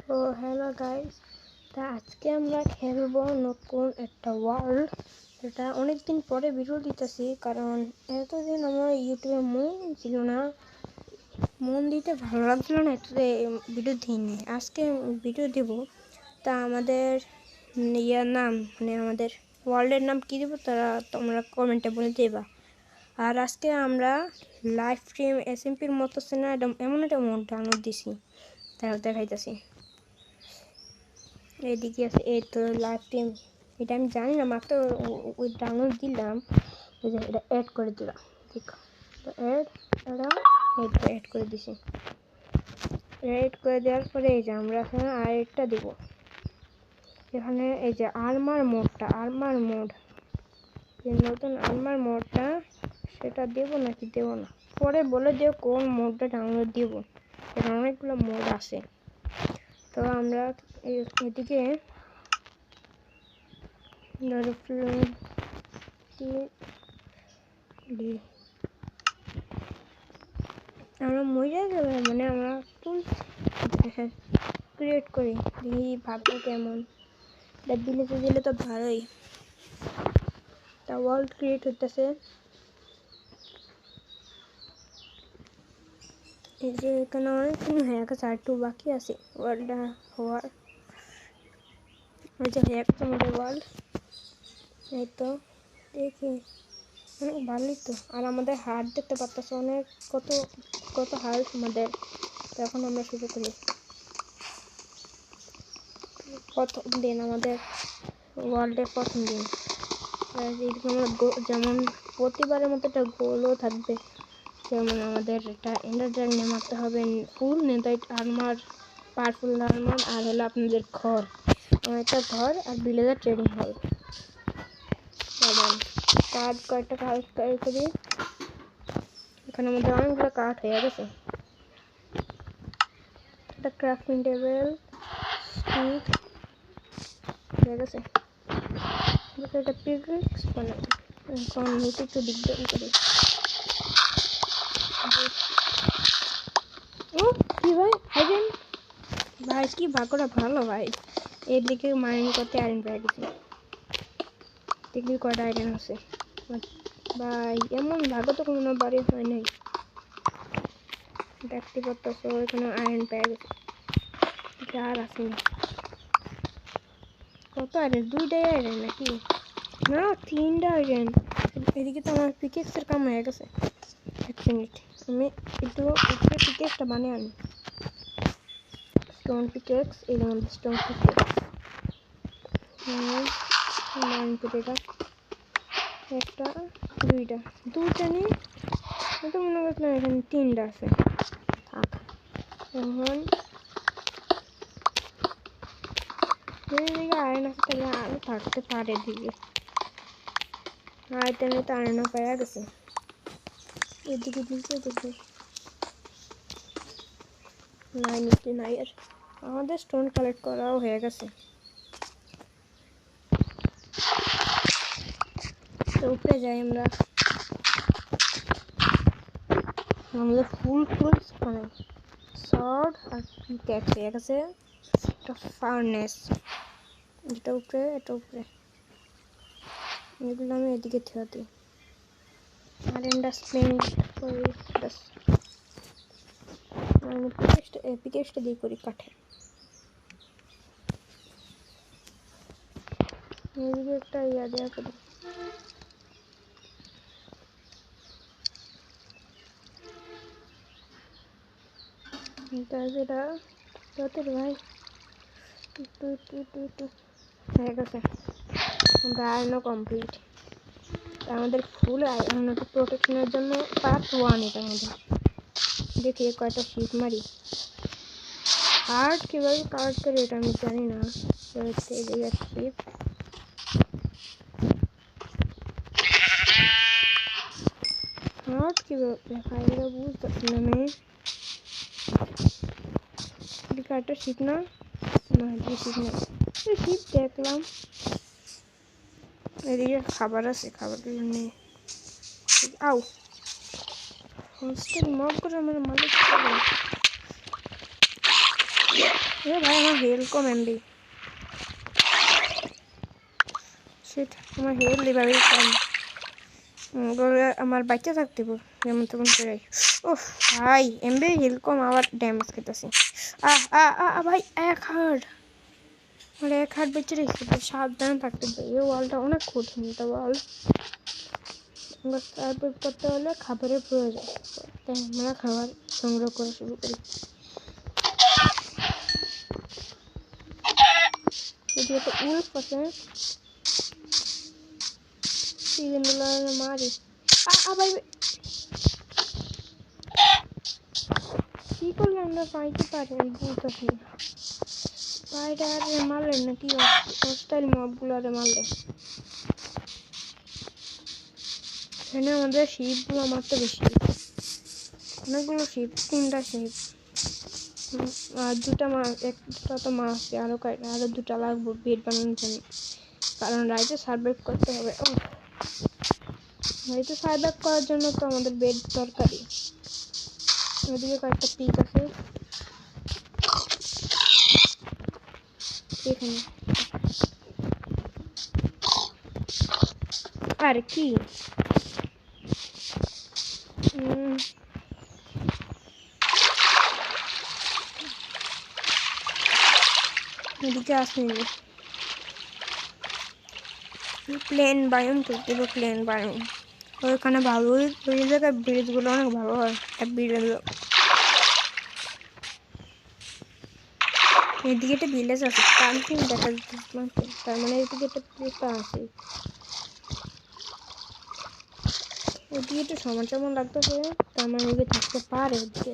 তো hello guys, তা আজকে আমরা খেলবো নতুন একটা ওয়ার্ল্ড। এটা অনেকদিন পরে ভিডিও দিতেছি, কারণ এতদিন আমার ইউটিউবে মন দিতে ভালো লাগছিল না, এতদিন ভিডিও দিইনি। আজকে ভিডিও দেব। তা আমাদের ইয়ার নাম আমাদের ওয়ার্ল্ডের নাম কী দেবো তোমরা কমেন্টে বলে দেবা। আর আজকে আমরা লাইভ স্ট্রিম এসএমপির মতো এমন একটা মোড ডাউনলোড দিছি, তাও দেখাইতেছি। এদিকে আছে এই তো লাইভ স্ট্রিম, এটা আমি জানি না, মাত্র ওই ডাউনলোড দিলাম, ওই যে এটা অ্যাড করে দিলাম। ঠিক তো অ্যাড করে দিছি। অ্যাড করে দেওয়ার পরে এই যে আমরা এখানে আরেকটা দিব। এখানে এই যে আর্মার মোড, যে নতুন আর্মার মোডটা, সেটা দেবো নাকি দেবো না, পরে বলে দিও কোন মোডটা ডাউনলোড দিব। এখানে অনেকগুলো মোড আছে। তো আমরা এদিকে আমরা মজা যাবে, আমরা ক্রিয়েট করি, দেখি ভাববো কেমন। বিলেতে দিলে তো ভালোই। তা ওয়ার্ল্ড ক্রিয়েট হইতেছে। এই যে এখানে অনেকক্ষণ হয়ে গেছে, আর একটু বাকি আছে ওয়ার্ল্ডটা হওয়ার। ওই যে হয়ে গেছে আমাদের ওয়ার্ল্ড। এই তো দেখি অনেক ভালোই তো। আর আমাদের হার্ট দেখতে পাচ্ছ, অনেক কত কত হার্ট আমাদের। তখন আমরা শুরু করি প্রথম দিন, আমাদের ওয়ার্ল্ডের প্রথম দিন। যেমন প্রতিবারের মতো একটা গোলও থাকবে, যেমন আমাদের এটা এন্ডার ড্রাগনে মারতে হবে ফুল নেদাইট আর্মার, পাওয়ারফুল আর্মার, আর হলো আপনাদের ঘর, একটা ঘর আর ভিলেজার ট্রেডিং হল। কয়েকটা কার্ড করি। এখানে আমাদের অনেকগুলো কার্ড হয়ে গেছে। একটা ক্রাফটিং টেবিল স্টিক হয়ে গেছে। একটা পিকনিক্স বানাই। এখন নিচে একটু বিজ্ঞান করি। ও কি ভাই, আইরেন ভাই, কি ভাগ্যটা ভালো ভাই। এদিকে মাইন করতে আয়রন পেয়ে গেছি। দেখবি কয়টা আয়রন আছে ভাই, এমন ভাগ্য তো কোনো বাড়ি হয় নাই। দেখতে পারতেছ এখানে আয়রন পেয়ে গেছে, আর আছে কত আয়রন, দুইটাই আয়রন নাকি না, তিনটা আয়রন। এদিকে তো আমার পিকেক্সের কাম হয়ে গেছে। এক মিনিট, আমি একটু পিকেক্সটা বানিয়ে আনি। স্টোন পিকেক্স, এই যেমন স্টোন পিকেক্স একটা দুইটা নিয়ে তো মনে করছিলাম এখানে তিনটা আছে। থাক, এখন আয়রন আছে, তাহলে আরো থাকতে পারে দিকে। আয়তেনে তো আয়রন পাওয়া গেছে। এদিকে দিকে দেখি নাই, নিচে নাই। আর আমাদের স্টোন কালেক্ট করাও হয়ে গেছে। তো উপরে যাই আমরা, আমাদের ফুল বানাই। শর্ট আর পিক্যাক্স হয়ে গেছে। একটা ফার্নেস, যেটা উপরে, এটা উপরে। এগুলো আমি এদিকে থেওয়া দিই। আর ইন্ডাস্টমেন্ট করি, পিকেক্সটা দিয়ে করি কাঠে। এদিকে একটা ইয়া দেওয়া করি। যেটা তোদের ভাই একটু হয়ে গেছে। আয়রনও কমপ্লিট। আমাদের ফুল আয়রন প্রোটেকশনের জন্য পার্ট 1 এটার মধ্যে। দেখি কয়টা শিপ মারি। হার্ট কীভাবে কার্ড করে এটা আমি জানি না। শিপ হার্ট কীভাবে লেখা, এটা বুঝতেছি না আমি। একটা শিপ না, শিপ না, শিপ দেখলাম। এদিকে খাবার আছে, খাবারের নিয়ে আও হোস্টেল মগ করে আমার মালিক। এ ভাই আমার হেল কম এমবি শিট আমার হেল এভাবে কম আমার বাচ্চা থাকতে যেমন তেমন করে ও ভাই এমবি হেল কম আবার ড্যামেজ খেতেছি ভাই এক হার্ট মানে এক হার্ট বেঁচে রেখেছি সাবধানে থাকতে হবে এই ওয়ালটা অনেক কঠিন এটা ওয়াল সার্ভাইভ করতে হলে খাবারের প্রয়োজন তাই আমরা খাবার সংগ্রহ করা শুরু করি যদি একটা উল্ফ আছে মারি ভাই কি করলে আমরা পাইতে পারি আমি বুঝতেছি স্পাইডার মারলেন নাকি হোস্টাইল মবগুলোরে মারলে এখানে আমাদের শিপগুলো মারতে বেশি অনেকগুলো শিপ 3টা শিপ আর 2টা মাছ একটা তো মাছ আছে আরো 2টা লাগবে বেড বানানোর জন্য কারণ রাইতে সার্ভাইভ করতে হবে রাইতে সার্ভাইভ করার জন্য তো আমাদের বেড দরকারি ওদিকে কয়েকটা পিক আছে এখানে আরে কি এদিকে আসেনি প্লেন বায়ুম তো দেবো প্লেন বায়ুম ওইখানে ভালো ওই জায়গায় ব্রিজগুলো অনেক ভালো হয় এদিকে একটা ভিলেজ আছে কান্ট্রি দেখা যাচ্ছে তার মানে এদিকে একটা প্লেসটা আছে ওদিকে একটু সমান লাগতেছে তার মানে ওদিকে থাকতে পারে ওদিকে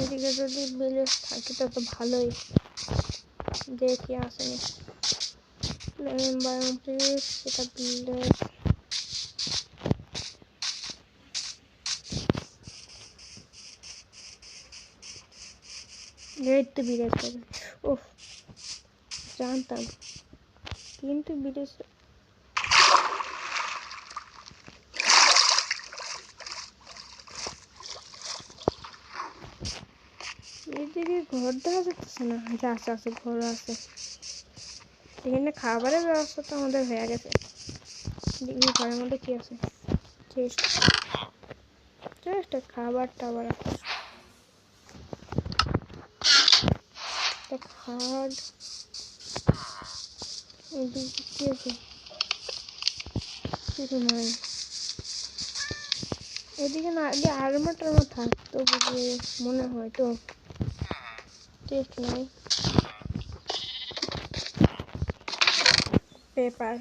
এদিকে যদি ভিলেজ থাকে তো ভালোই দেখি আসেনি প্লেন বায়ুম প্লিজ এটা ভিলেজ এই তো ভিলেজ ওহ জানতাম কিন্তু ভিলেজ এদিকে ঘর দেখা যাচ্ছে না যা আছে ঘর আছে এখানে খাবারের ব্যবস্থা তো আমাদের হয়ে গেছে দেখি ঘরের মধ্যে কি আছে চেষ্টা খাবার টাবার আছে খাট এদিকে কি আছে কিছু নাই এদিকে না আর্মার টার্মার থাকতো মনে হয় তো টেস্ট নাই পেপার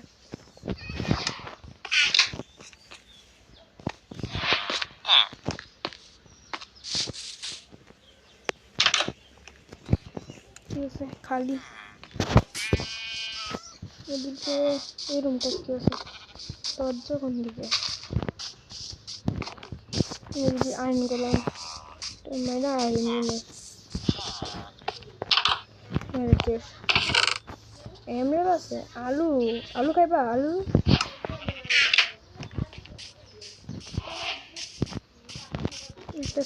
খালি এদিকে এই রুমটা কি আছে দরজা কোন দিকে এদিকে আইন গেলাম মানে আইন নিয়ে এমএল আছে আলু খাইবা আলু এটা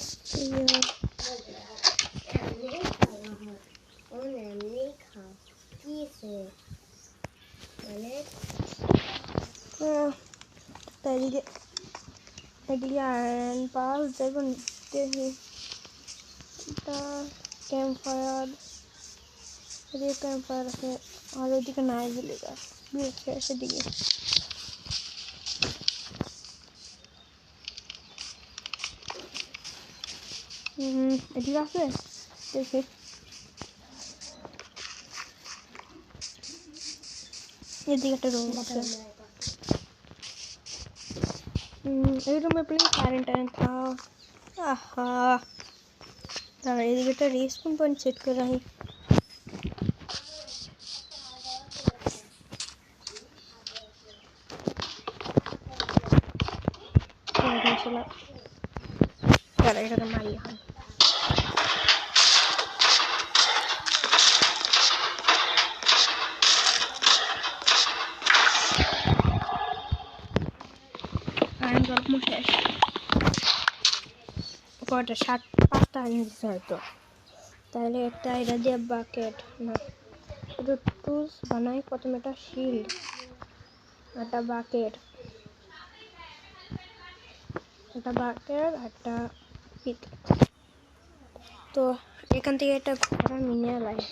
এদিকে আয়রন পাল দেখুন দেখি এটা ক্যাম্প ফায়ার এদিকে ক্যাম্প ফায়ার আছে আর ওইদিকে নাই বলে গাছ সেদিকে এদিকে আছে দেখি এদিকে একটা রুম আছে এই রুমে প্লিজ কারেন্ট থাও আহা দাঁড়া এদিকে একটা রেসপন পয়েন্ট সেট করে রাখি এটাকে মারি হয় শেষ কয়টা 5টা দিচ্ছে হয়তো তাহলে একটা এটা দিয়ে বাকেট না শুধু টুলস বানাই প্রথমে একটা শিল্ড একটা বাকেট একটা পিক তো এখান থেকে একটা ঘোড়া মিনিয়ে লাগে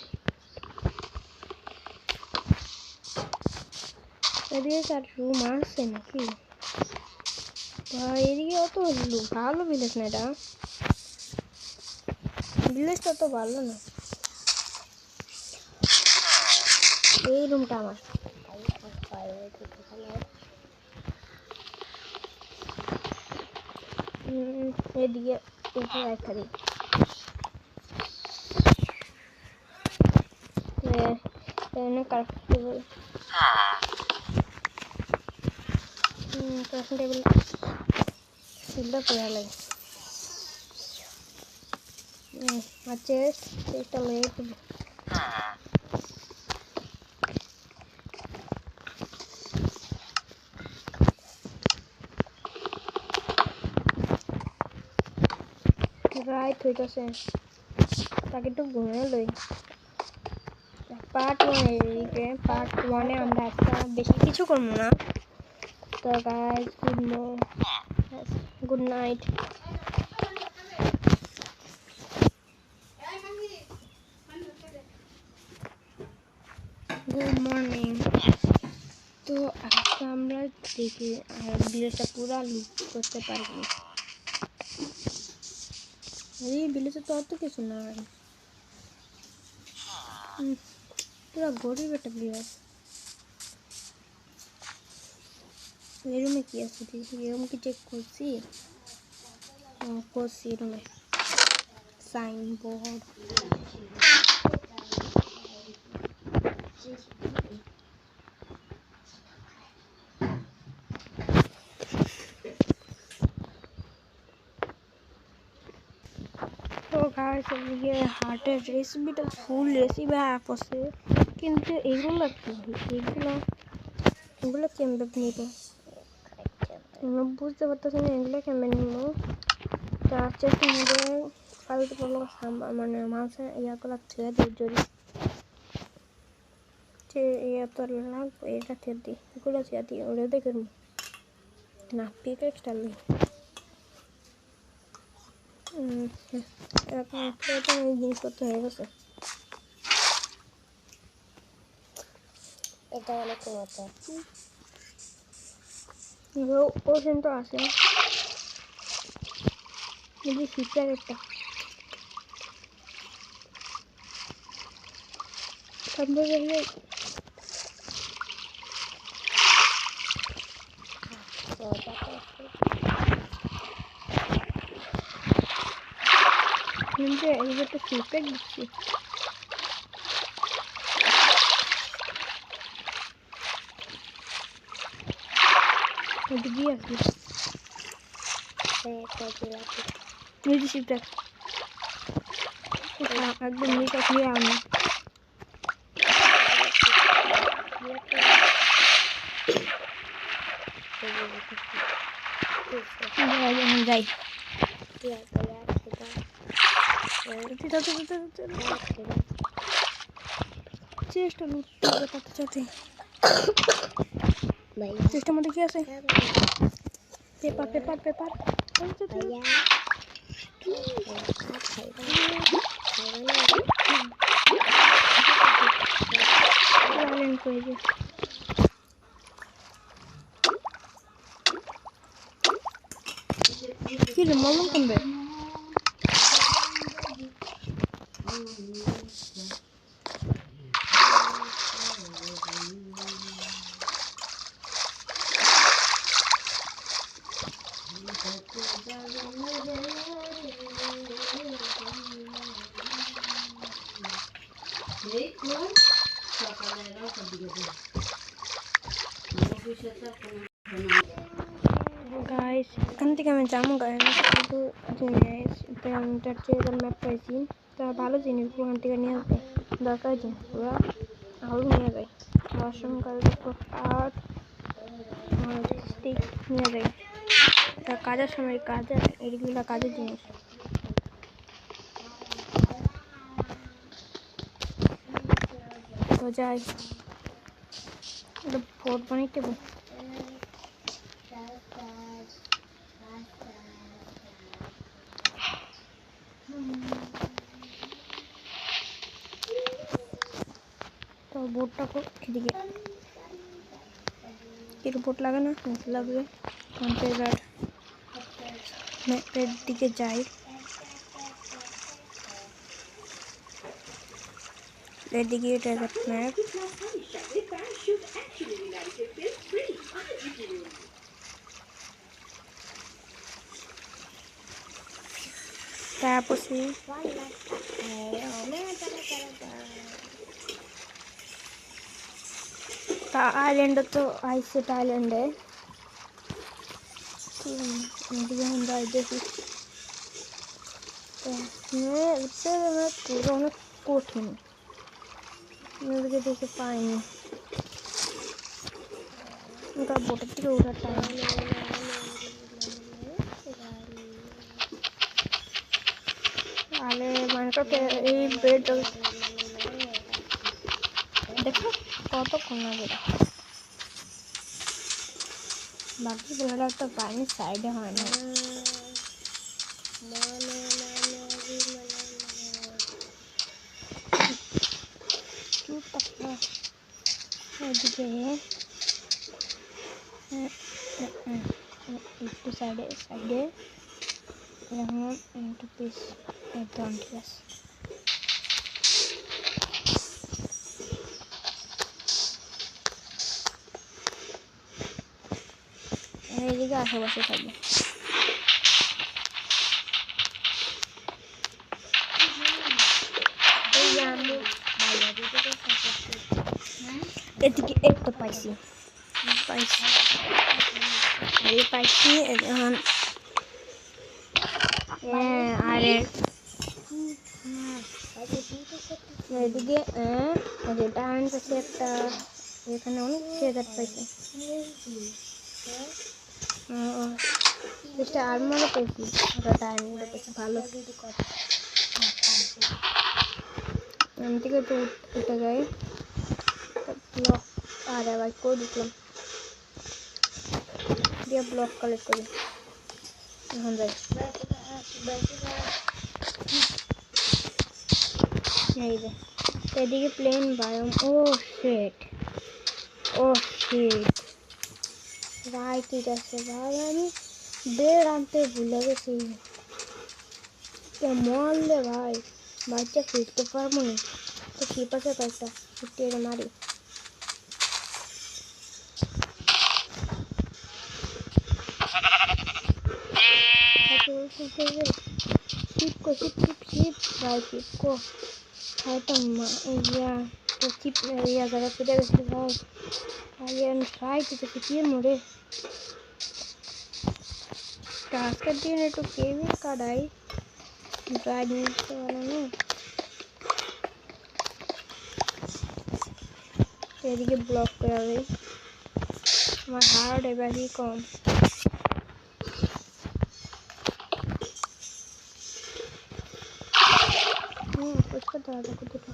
এদিকে তার রুম আছে নাকি এদিকে অত ভালো ভিলেজ না এটা ভিলেজটা তো ভালো না এই রুমটা আমার এদিকে এটা রাখা দিই ক্রাফটিং টেবিল সিলটা পড়া লাগে আর চেস্টটা লেগে দেবো রাইট হইতেছে তাকে একটু ঘুরে লই পার্ট 1 আমরা একটা বেশি কিছু করবো না তো guys good night good morning তো আজকে আমরা দেখি ভিলেজটা পুরো লুট করতে পারবো এই ভিলেজে তো অত কিছু নাই পুরো গরিব একটা ভিলেজ এই রুমে কি আছে এই রুম কি চেক করছি করছি রুমে সাইনবোর্ড তো গাইস এদিকে হার্টের রেসিপিটা ফুল রেসিপি আছে কিন্তু এগুলো কি এগুলো কেমন নিব বুঝতে পারতেছি না এগুলো কেমন নিব তার চেষ্টা মধ্যে ফালতু পড়লো মানে মাংসের ইয়াগুলো ছেড়ে দিই যদি এত লাগবে এটা ছেড়ে দিই এগুলো ছেড়ে দিই ওটা দেখে না পিকেক্সটা নিই এখন জিনিসপত্র হয়ে গেছে এটা অনেক মজা ও কিন্তু আছে যদি ফিচার একটা তারপরে গেলে কিন্তু এই একটা ফিচার দিচ্ছি দিয়ে আসবি একদম নিটা খেয়ে আমি যাই চেষ্টা করতে চাচ্ছি চেষ্টার মধ্যে কি আছে পেপার কি রে মলম কমবে গাইস এখান থেকে আমি যাবো গাইস কিন্তু জিনিস ম্যাপ পাইছি তা ভালো জিনিস ওখান থেকে নিয়ে আসবে দরকার জিনিস পুরো আরও নিয়ে যায় ওয়াশরুম কাল আর্ট স্টিক নিয়ে যায় কাজের সময় কাজের এগুলো কাজের জিনিস। তো যাই ফোর্ট বানাইতে হবে। তো বোর্ডটা এদিকে একটু বোর্ড লাগে না, লাগবে। ম্যাপের দিকে যাই, এদিকে এটা ম্যাপ। তারপর আইল্যান্ড তো আইসেট আইল্যান্ডে দেখি পুরো অনেক কঠিন, ওদিকে দেখে পাইনি। ওটা বোটের থেকে ওঠার টাইম। তাহলে মাইনক্রাফটে এই বেড দেখো কতক্ষণ লাগে। বাকি গুলোটা তো পানির সাইডে হয় না। এদিকে একটু সাইডে সাইডে এরকম একটু পিস একদম ঠিক আছে। এইদিকে আশেপাশে থাকবে। এদিকে এই তো পাইছি এখন। আর এদিকে ডায়মন্ড আছে একটা, এখানে অনেক ট্রেজার পাইছি। আর্মারও পেয়েছি, ওটা ডায়মন্ডও পেয়েছি ভালো। আমি থেকে তো উঠে যাই ব্লক। আর আবার করে দিলাম দিয়ে ব্লক কালেক্ট করি। এখন যাই এই যে এদিকে প্লেন বায়োম। ও শিট রাইট, ঠিক আছে ভাই, আমি বেড আনতে ভুলে গেছি। মরলে ভাই বাচ্চা ফিরতে পারবো না। তো শিপ আছে কয়েকটা, ফিরতে মারি। শিপ ভাই শিপ কো হয়তো ইয়া তো শিপ ইয়া জায়গা ফিরে গেছিল ভাই। রাইট তো ফিরিয়ে মরে। আজকের দিন একটু কেমিং কাটাই, ড্রাইভ নিতে পারো না। এদিকে ব্লক করে হবে। আমার হার্ড এবারই কম। পুষ্কর ধরা দেখো দুটো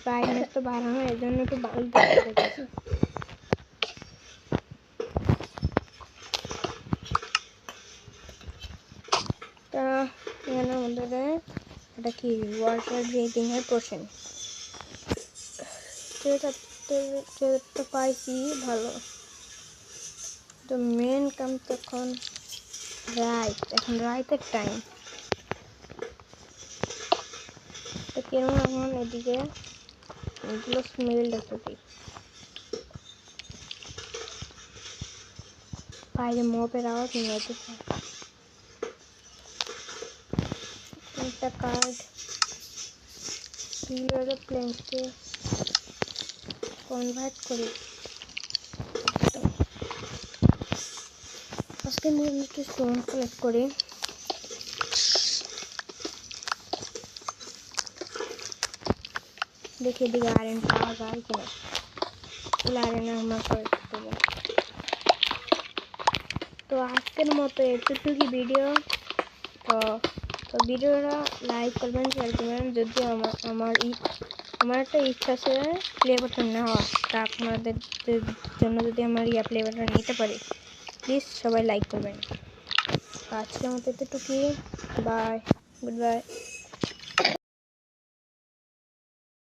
ব্রাইটনেস তো বাড়ানো, এর জন্য একটু বাড়ি দেখেছি। তা এখানে আমাদের এটা কি ওয়াটার ব্রিথিং এর পোর্শন তো পাইছি ভালো। তো মেন কাম তখন এখন রাইতের টাইম। তো কেমন এখন এদিকে এগুলো স্মেলটা সত্যি বাইরে মপের আওয়াজ নিয়ে একটা কার্ড প্লেনকে কনভার্ট করি। আজকে আমি একটু স্টোন কালেক্ট করি। দেখি এদিকে আয়রন পাওয়া যায় কিনা। আয়রন আমার করতে হবে। তো আজকের মতো এতটুকুই ভিডিও। তো তো ভিডিওটা লাইক করবেন, শেয়ার করবেন। যদি আমার একটা ইচ্ছা আছে প্লে বাটন নেওয়া, তা আপনাদের জন্য যদি আমার প্লে বাটন নিতে পারি, প্লিজ সবাই লাইক করবেন। আজকের মতো এতটুকুই। Bye, good by.